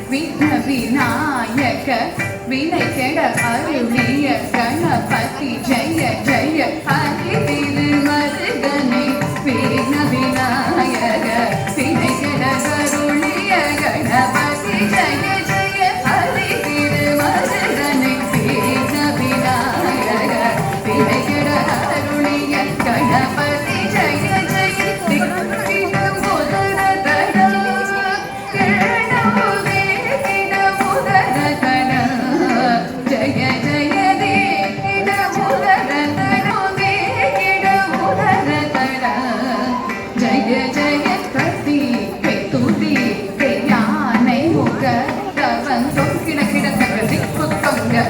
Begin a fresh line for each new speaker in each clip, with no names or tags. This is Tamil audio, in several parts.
விநாயக வினை கெட அருளிய கணபதி ஜெய ஜெய ஹரி திருமருகனை வின விநாயக வினை கெட அருளிய கணபதி ஜெய ஜெய ஹரி திருமருகனை வின விநாயக வினை கெட அருளிய கணபதி ஜெய ஜெய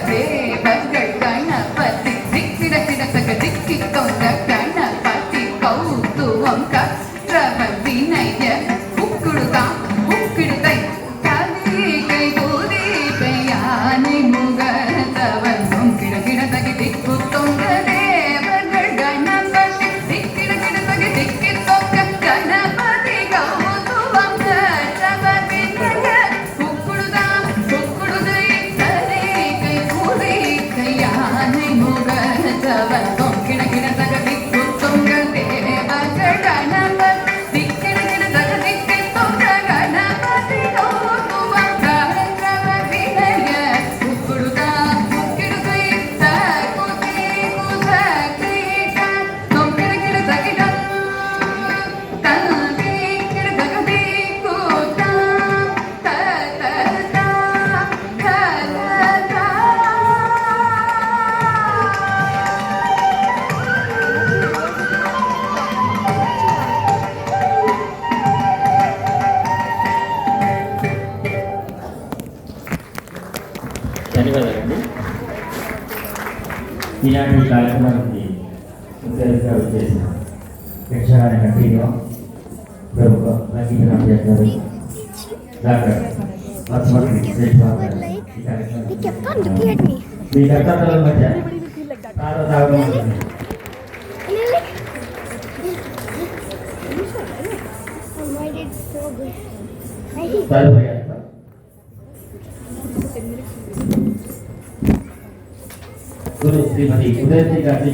தேவர்கள் கணபதி திக்கிட கிடத்தக திக்கி தொங்க கணபதி கௌதுவம் கற்றவர் வினய உக்குடுதான் உக்கிடுதை கலிகை பூதிகை யானை முகத்தவன் தொங்கிட கிடத்தக திக்கு தொங்க தேவர்கள் கணபதி திக்கிட கிடத்தக திக்கி தொங்க கணபதி கௌதுவம் கற்றவர் வினய உக்குடுதான் உக்குடுதை யானை முகத்தவன் தொங்கிட கிடத்தக திக்கு தொங்க தேவர்கள் கணபதி திக்கிட கிடத்தக திக்கி தொங்க கணபதி கௌதுவம் கற்றவர் வினய உக்குடுதா உக்கிடுதை தகுதி குதகிட தொங்கிட கிடத்தகிட தந்தி கிடத்தக திக்குதா தததா தததா
ధన్యవాదాలండి. ఈనాటి కార్యక్రమానికి ముఖ్యంగా వచ్చేసిన యక్షగాన కంటిన్యూ ప్రముఖ సంగీత నాట్య గారు డాక్టర్ లక్ష్మణ్ శ్రీపాల్ గారు ఈ కార్యక్రమానికి మీ కర్తవ్యాల మధ్య తారతావడం ఉంటుంది. తదుపరి గురు శ్రీమతి ఉదయశ్రీ గారి